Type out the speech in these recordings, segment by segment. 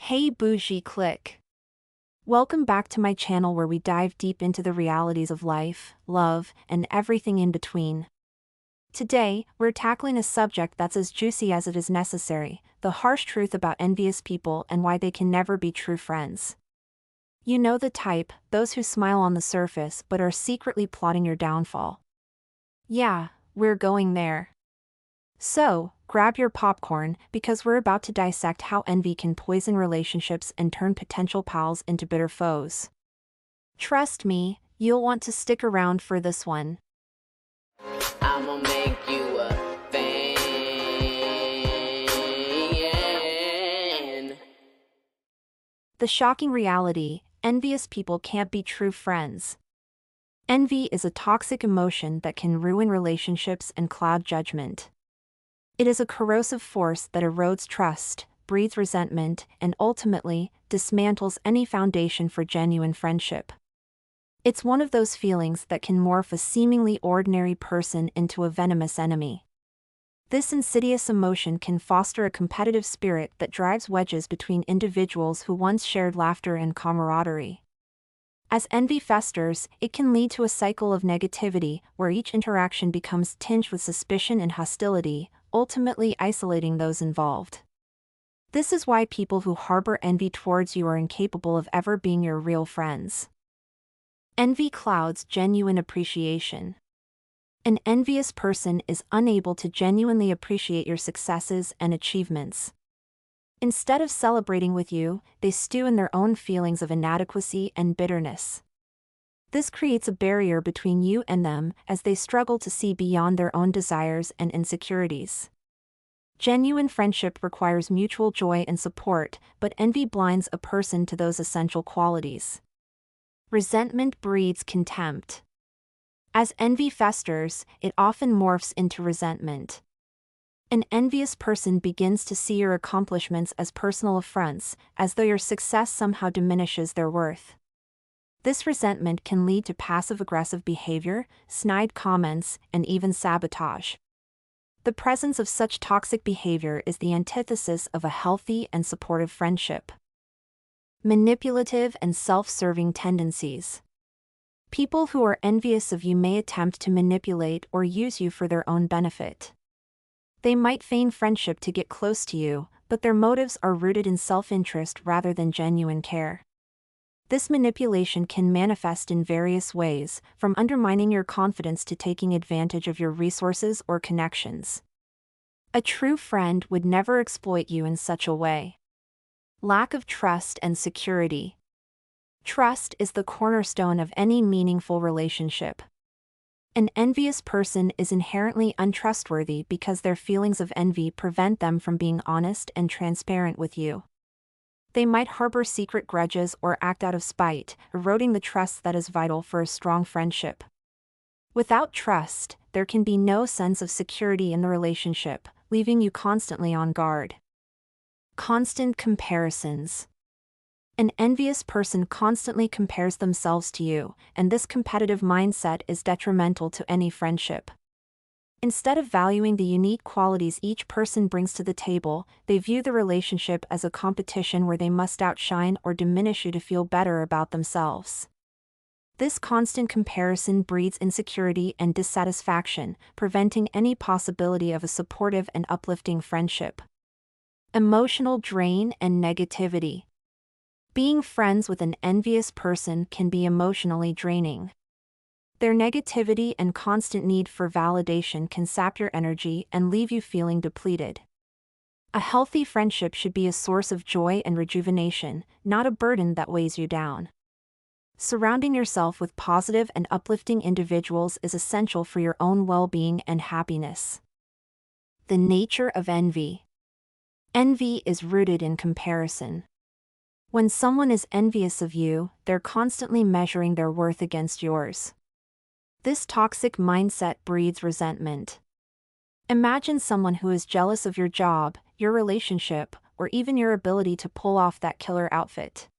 Hey Bougie click. Welcome back to my channel where we dive deep into the realities of life, love, and everything in between. Today, we're tackling a subject that's as juicy as it is necessary, the harsh truth about envious people and why they can never be true friends. You know the type, those who smile on the surface but are secretly plotting your downfall. Yeah, we're going there. So, grab your popcorn, because we're about to dissect how envy can poison relationships and turn potential pals into bitter foes. Trust me, you'll want to stick around for this one. I'ma make you a fan. The shocking reality: envious people can't be true friends. Envy is a toxic emotion that can ruin relationships and cloud judgment. It is a corrosive force that erodes trust, breeds resentment, and ultimately, dismantles any foundation for genuine friendship. It's one of those feelings that can morph a seemingly ordinary person into a venomous enemy. This insidious emotion can foster a competitive spirit that drives wedges between individuals who once shared laughter and camaraderie. As envy festers, it can lead to a cycle of negativity where each interaction becomes tinged with suspicion and hostility, ultimately isolating those involved. This is why people who harbor envy towards you are incapable of ever being your real friends. Envy clouds genuine appreciation. An envious person is unable to genuinely appreciate your successes and achievements. Instead of celebrating with you, they stew in their own feelings of inadequacy and bitterness. This creates a barrier between you and them as they struggle to see beyond their own desires and insecurities. Genuine friendship requires mutual joy and support, but envy blinds a person to those essential qualities. Resentment breeds contempt. As envy festers, it often morphs into resentment. An envious person begins to see your accomplishments as personal affronts, as though your success somehow diminishes their worth. This resentment can lead to passive-aggressive behavior, snide comments, and even sabotage. The presence of such toxic behavior is the antithesis of a healthy and supportive friendship. Manipulative and self-serving tendencies. People who are envious of you may attempt to manipulate or use you for their own benefit. They might feign friendship to get close to you, but their motives are rooted in self-interest rather than genuine care. This manipulation can manifest in various ways, from undermining your confidence to taking advantage of your resources or connections. A true friend would never exploit you in such a way. Lack of trust and security. Trust is the cornerstone of any meaningful relationship. An envious person is inherently untrustworthy because their feelings of envy prevent them from being honest and transparent with you. They might harbor secret grudges or act out of spite, eroding the trust that is vital for a strong friendship. Without trust, there can be no sense of security in the relationship, leaving you constantly on guard. Constant comparisons. An envious person constantly compares themselves to you, and this competitive mindset is detrimental to any friendship. Instead of valuing the unique qualities each person brings to the table, they view the relationship as a competition where they must outshine or diminish you to feel better about themselves. This constant comparison breeds insecurity and dissatisfaction, preventing any possibility of a supportive and uplifting friendship. Emotional drain and negativity. Being friends with an envious person can be emotionally draining. Their negativity and constant need for validation can sap your energy and leave you feeling depleted. A healthy friendship should be a source of joy and rejuvenation, not a burden that weighs you down. Surrounding yourself with positive and uplifting individuals is essential for your own well-being and happiness. The nature of envy. Envy is rooted in comparison. When someone is envious of you, they're constantly measuring their worth against yours. This toxic mindset breeds resentment. Imagine someone who is jealous of your job, your relationship, or even your ability to pull off that killer outfit.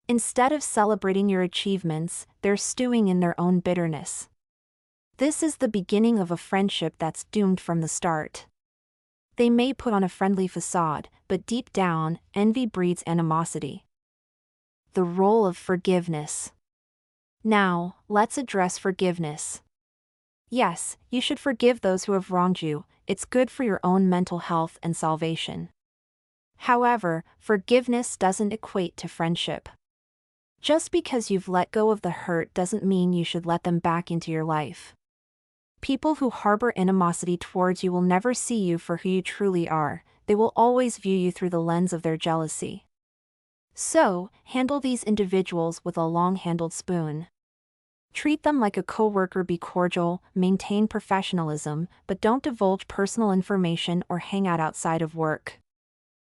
Instead of celebrating your achievements, they're stewing in their own bitterness. This is the beginning of a friendship that's doomed from the start. They may put on a friendly facade, but deep down, envy breeds animosity. The role of forgiveness. Now, let's address forgiveness. Yes, you should forgive those who have wronged you, it's good for your own mental health and salvation. However, forgiveness doesn't equate to friendship. Just because you've let go of the hurt doesn't mean you should let them back into your life. People who harbor animosity towards you will never see you for who you truly are, they will always view you through the lens of their jealousy. So, handle these individuals with a long-handled spoon. Treat them like a coworker, be cordial, maintain professionalism, but don't divulge personal information or hang out outside of work.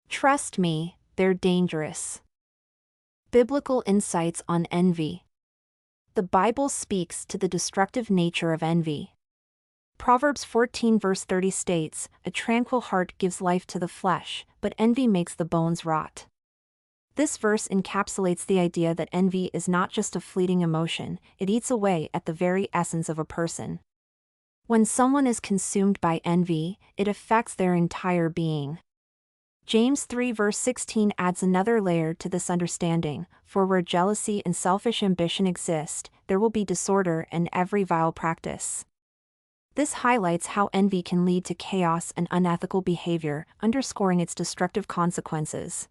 Trust me, they're dangerous. Biblical insights on envy. The Bible speaks to the destructive nature of envy. Proverbs 14 verse 30 states, "A tranquil heart gives life to the flesh, but envy makes the bones rot." This verse encapsulates the idea that envy is not just a fleeting emotion, it eats away at the very essence of a person. When someone is consumed by envy, it affects their entire being. James 3 verse 16 adds another layer to this understanding, for where jealousy and selfish ambition exist, there will be disorder and every vile practice. This highlights how envy can lead to chaos and unethical behavior, underscoring its destructive consequences.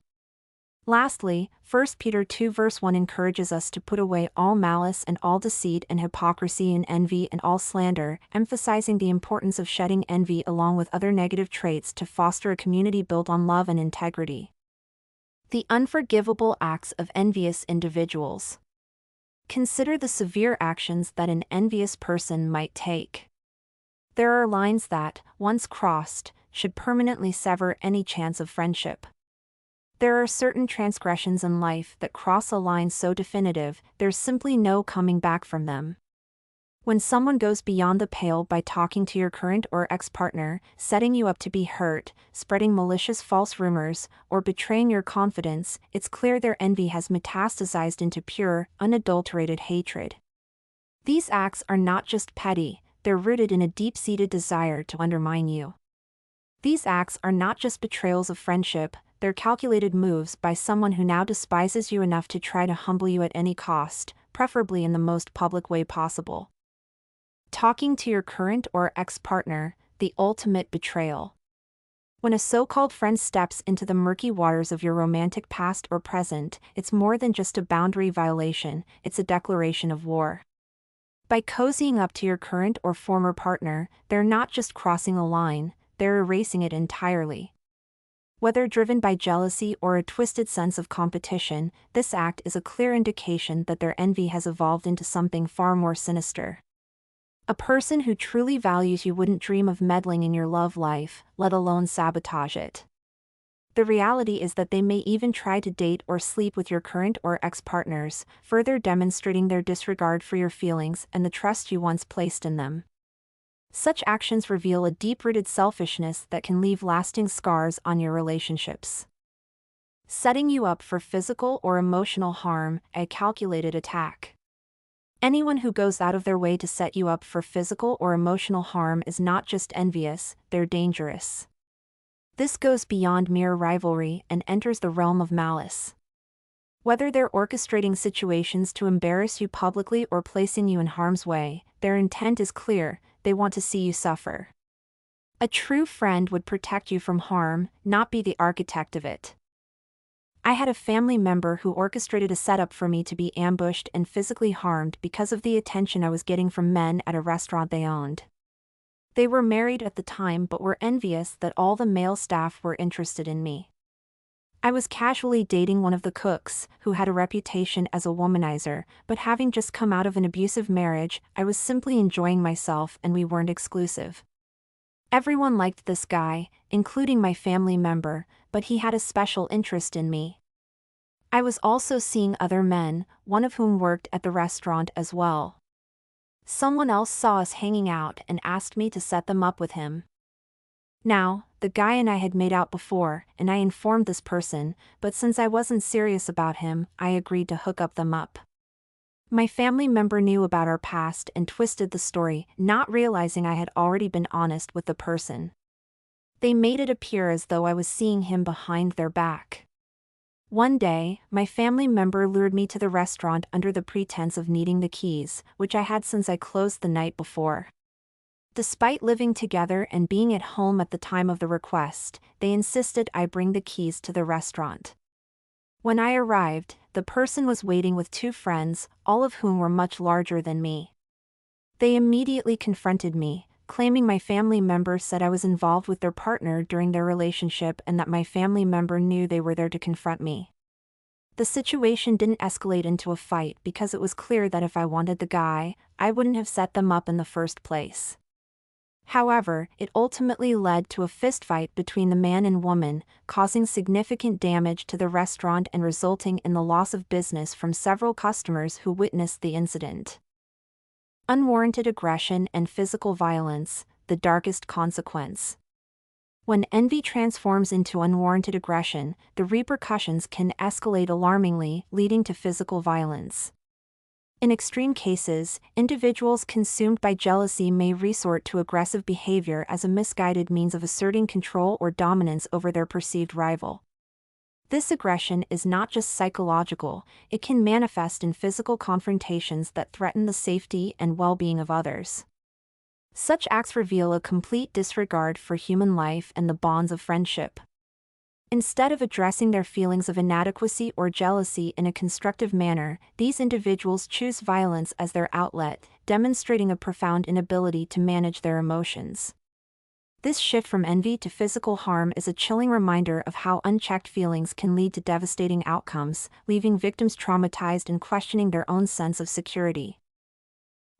Lastly, 1 Peter 2 verse 1 encourages us to put away all malice and all deceit and hypocrisy and envy and all slander, emphasizing the importance of shedding envy along with other negative traits to foster a community built on love and integrity. The unforgivable acts of envious individuals. Consider the severe actions that an envious person might take. There are lines that, once crossed, should permanently sever any chance of friendship. There are certain transgressions in life that cross a line so definitive, there's simply no coming back from them. When someone goes beyond the pale by talking to your current or ex-partner, setting you up to be hurt, spreading malicious false rumors, or betraying your confidence, it's clear their envy has metastasized into pure, unadulterated hatred. These acts are not just petty, they're rooted in a deep-seated desire to undermine you. These acts are not just betrayals of friendship, they're calculated moves by someone who now despises you enough to try to humble you at any cost, preferably in the most public way possible. Talking to your current or ex-partner, the ultimate betrayal. When a so-called friend steps into the murky waters of your romantic past or present, it's more than just a boundary violation, it's a declaration of war. By cozying up to your current or former partner, they're not just crossing a line, they're erasing it entirely. Whether driven by jealousy or a twisted sense of competition, this act is a clear indication that their envy has evolved into something far more sinister. A person who truly values you wouldn't dream of meddling in your love life, let alone sabotage it. The reality is that they may even try to date or sleep with your current or ex-partners, further demonstrating their disregard for your feelings and the trust you once placed in them. Such actions reveal a deep-rooted selfishness that can leave lasting scars on your relationships. Setting you up for physical or emotional harm, a calculated attack. Anyone who goes out of their way to set you up for physical or emotional harm is not just envious, they're dangerous. This goes beyond mere rivalry and enters the realm of malice. Whether they're orchestrating situations to embarrass you publicly or placing you in harm's way, their intent is clear, they want to see you suffer. A true friend would protect you from harm, not be the architect of it. I had a family member who orchestrated a setup for me to be ambushed and physically harmed because of the attention I was getting from men at a restaurant they owned. They were married at the time but were envious that all the male staff were interested in me. I was casually dating one of the cooks, who had a reputation as a womanizer, but having just come out of an abusive marriage, I was simply enjoying myself and we weren't exclusive. Everyone liked this guy, including my family member, but he had a special interest in me. I was also seeing other men, one of whom worked at the restaurant as well. Someone else saw us hanging out and asked me to set them up with him. Now, the guy and I had made out before, and I informed this person, but since I wasn't serious about him, I agreed to hook them up. My family member knew about our past and twisted the story, not realizing I had already been honest with the person. They made it appear as though I was seeing him behind their back. One day, my family member lured me to the restaurant under the pretense of needing the keys, which I had since I closed the night before. Despite living together and being at home at the time of the request, they insisted I bring the keys to the restaurant. When I arrived, the person was waiting with two friends, all of whom were much larger than me. They immediately confronted me, claiming my family member said I was involved with their partner during their relationship and that my family member knew they were there to confront me. The situation didn't escalate into a fight because it was clear that if I wanted the guy, I wouldn't have set them up in the first place. However, it ultimately led to a fistfight between the man and woman, causing significant damage to the restaurant and resulting in the loss of business from several customers who witnessed the incident. Unwarranted aggression and physical violence, the darkest consequence. When envy transforms into unwarranted aggression, the repercussions can escalate alarmingly, leading to physical violence. In extreme cases, individuals consumed by jealousy may resort to aggressive behavior as a misguided means of asserting control or dominance over their perceived rival. This aggression is not just psychological, it can manifest in physical confrontations that threaten the safety and well-being of others. Such acts reveal a complete disregard for human life and the bonds of friendship. Instead of addressing their feelings of inadequacy or jealousy in a constructive manner, these individuals choose violence as their outlet, demonstrating a profound inability to manage their emotions. This shift from envy to physical harm is a chilling reminder of how unchecked feelings can lead to devastating outcomes, leaving victims traumatized and questioning their own sense of security.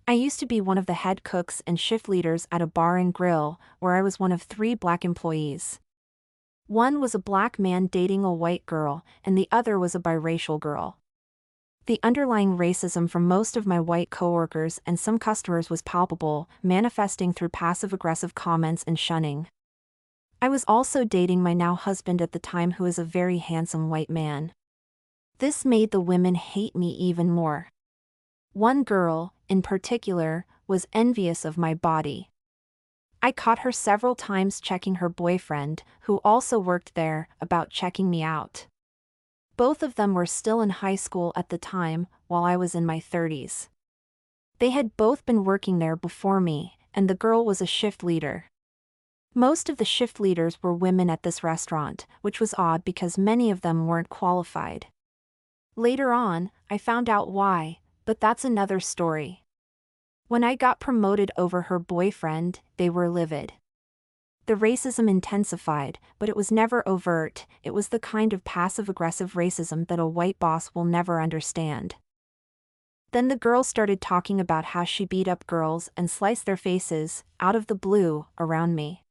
I used to be one of the head cooks and shift leaders at a bar and grill, where I was one of 3 black employees. One was a black man dating a white girl, and the other was a biracial girl. The underlying racism from most of my white coworkers and some customers was palpable, manifesting through passive-aggressive comments and shunning. I was also dating my now husband at the time, who is a very handsome white man. This made the women hate me even more. One girl, in particular, was envious of my body. I caught her several times checking her boyfriend, who also worked there, about checking me out. Both of them were still in high school at the time, while I was in my 30s. They had both been working there before me, and the girl was a shift leader. Most of the shift leaders were women at this restaurant, which was odd because many of them weren't qualified. Later on, I found out why, but that's another story. When I got promoted over her boyfriend, they were livid. The racism intensified, but it was never overt. It was the kind of passive-aggressive racism that a white boss will never understand. Then the girl started talking about how she beat up girls and sliced their faces, out of the blue, around me.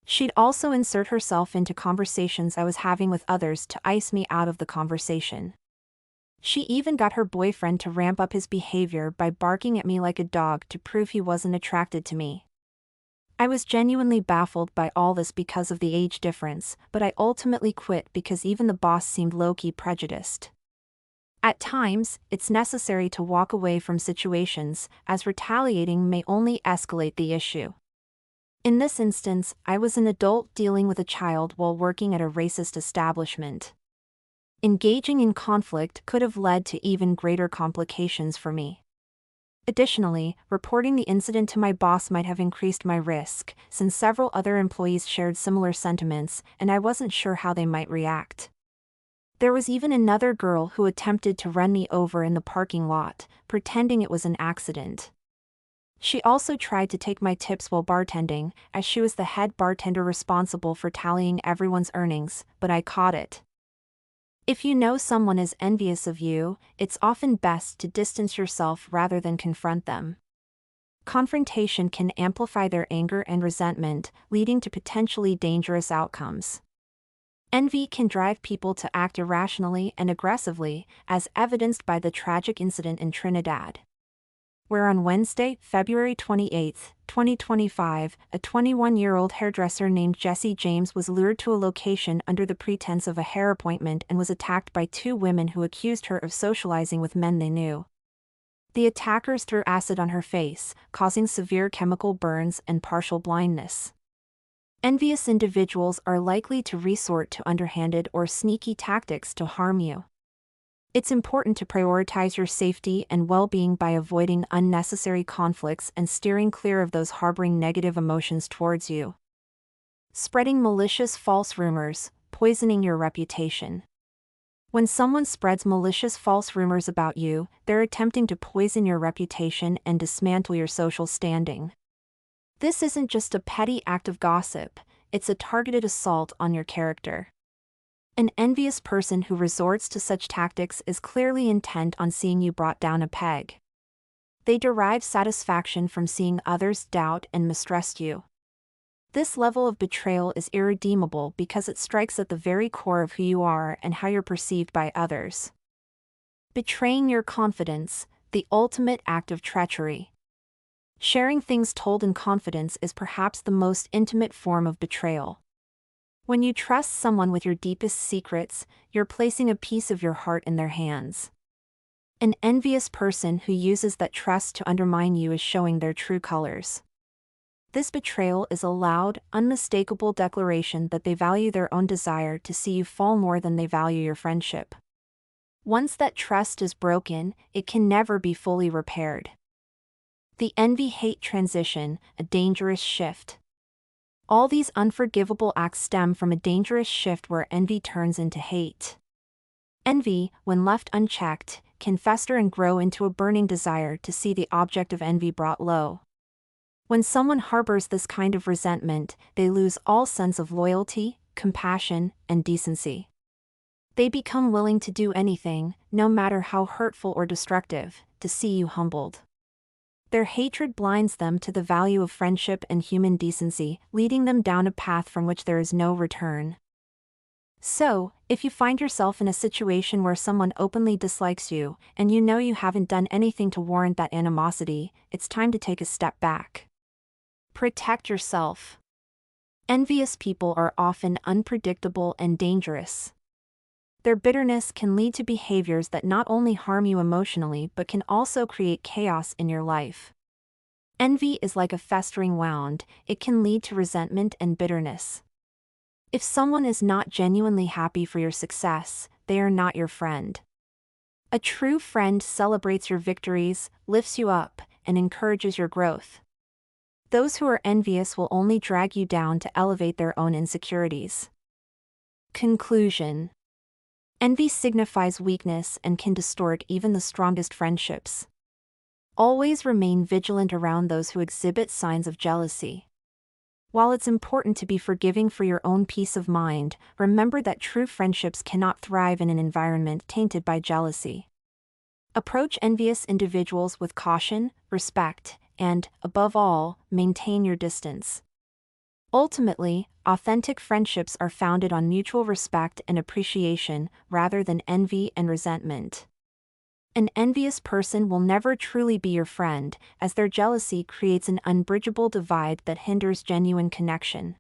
She'd also insert herself into conversations I was having with others to ice me out of the conversation. She even got her boyfriend to ramp up his behavior by barking at me like a dog to prove he wasn't attracted to me. I was genuinely baffled by all this because of the age difference, but I ultimately quit because even the boss seemed low-key prejudiced. At times, it's necessary to walk away from situations, as retaliating may only escalate the issue. In this instance, I was an adult dealing with a child while working at a racist establishment. Engaging in conflict could have led to even greater complications for me. Additionally, reporting the incident to my boss might have increased my risk, since several other employees shared similar sentiments, and I wasn't sure how they might react. There was even another girl who attempted to run me over in the parking lot, pretending it was an accident. She also tried to take my tips while bartending, as she was the head bartender responsible for tallying everyone's earnings, but I caught it. If you know someone is envious of you, it's often best to distance yourself rather than confront them. Confrontation can amplify their anger and resentment, leading to potentially dangerous outcomes. Envy can drive people to act irrationally and aggressively, as evidenced by the tragic incident in Trinidad, where on Wednesday, February 28, 2025, a 21-year-old hairdresser named Jesse James was lured to a location under the pretense of a hair appointment and was attacked by 2 women who accused her of socializing with men they knew. The attackers threw acid on her face, causing severe chemical burns and partial blindness. Envious individuals are likely to resort to underhanded or sneaky tactics to harm you. It's important to prioritize your safety and well-being by avoiding unnecessary conflicts and steering clear of those harboring negative emotions towards you. Spreading malicious false rumors, poisoning your reputation. When someone spreads malicious false rumors about you, they're attempting to poison your reputation and dismantle your social standing. This isn't just a petty act of gossip, it's a targeted assault on your character. An envious person who resorts to such tactics is clearly intent on seeing you brought down a peg. They derive satisfaction from seeing others doubt and mistrust you. This level of betrayal is irredeemable because it strikes at the very core of who you are and how you're perceived by others. Betraying your confidence, the ultimate act of treachery. Sharing things told in confidence is perhaps the most intimate form of betrayal. When you trust someone with your deepest secrets, you're placing a piece of your heart in their hands. An envious person who uses that trust to undermine you is showing their true colors. This betrayal is a loud, unmistakable declaration that they value their own desire to see you fall more than they value your friendship. Once that trust is broken, it can never be fully repaired. The envy-hate transition, a dangerous shift. All these unforgivable acts stem from a dangerous shift where envy turns into hate. Envy, when left unchecked, can fester and grow into a burning desire to see the object of envy brought low. When someone harbors this kind of resentment, they lose all sense of loyalty, compassion, and decency. They become willing to do anything, no matter how hurtful or destructive, to see you humbled. Their hatred blinds them to the value of friendship and human decency, leading them down a path from which there is no return. So, if you find yourself in a situation where someone openly dislikes you, and you know you haven't done anything to warrant that animosity, it's time to take a step back. Protect yourself. Envious people are often unpredictable and dangerous. Their bitterness can lead to behaviors that not only harm you emotionally but can also create chaos in your life. Envy is like a festering wound, it can lead to resentment and bitterness. If someone is not genuinely happy for your success, they are not your friend. A true friend celebrates your victories, lifts you up, and encourages your growth. Those who are envious will only drag you down to elevate their own insecurities. Conclusion. Envy signifies weakness and can distort even the strongest friendships. Always remain vigilant around those who exhibit signs of jealousy. While it's important to be forgiving for your own peace of mind, remember that true friendships cannot thrive in an environment tainted by jealousy. Approach envious individuals with caution, respect, and, above all, maintain your distance. Ultimately, authentic friendships are founded on mutual respect and appreciation rather than envy and resentment. An envious person will never truly be your friend, as their jealousy creates an unbridgeable divide that hinders genuine connection.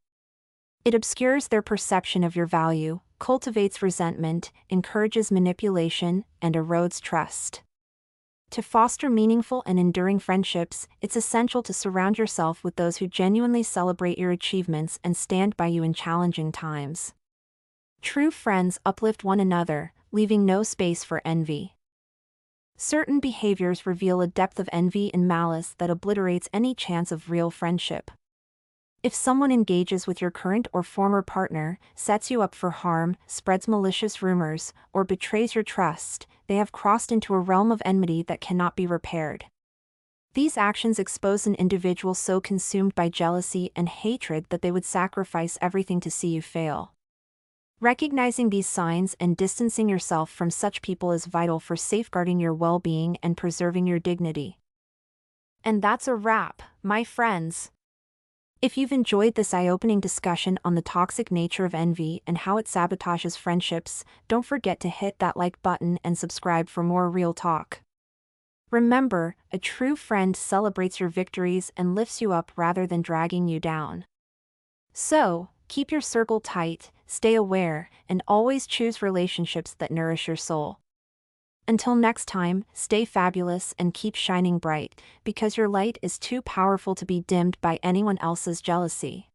It obscures their perception of your value, cultivates resentment, encourages manipulation, and erodes trust. To foster meaningful and enduring friendships, it's essential to surround yourself with those who genuinely celebrate your achievements and stand by you in challenging times. True friends uplift one another, leaving no space for envy. Certain behaviors reveal a depth of envy and malice that obliterates any chance of real friendship. If someone engages with your current or former partner, sets you up for harm, spreads malicious rumors, or betrays your trust, they have crossed into a realm of enmity that cannot be repaired. These actions expose an individual so consumed by jealousy and hatred that they would sacrifice everything to see you fail. Recognizing these signs and distancing yourself from such people is vital for safeguarding your well-being and preserving your dignity. And that's a wrap, my friends. If you've enjoyed this eye-opening discussion on the toxic nature of envy and how it sabotages friendships, don't forget to hit that like button and subscribe for more real talk. Remember, a true friend celebrates your victories and lifts you up rather than dragging you down. So, keep your circle tight, stay aware, and always choose relationships that nourish your soul. Until next time, stay fabulous and keep shining bright, because your light is too powerful to be dimmed by anyone else's jealousy.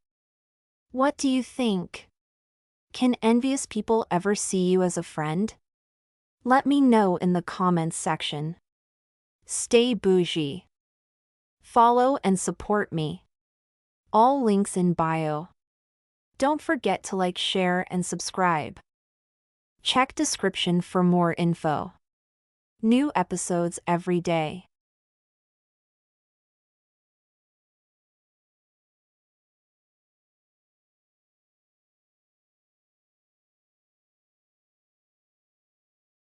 What do you think? Can envious people ever see you as a friend? Let me know in the comments section. Stay bougie. Follow and support me. All links in bio. Don't forget to like, share, and subscribe. Check description for more info. New episodes every day.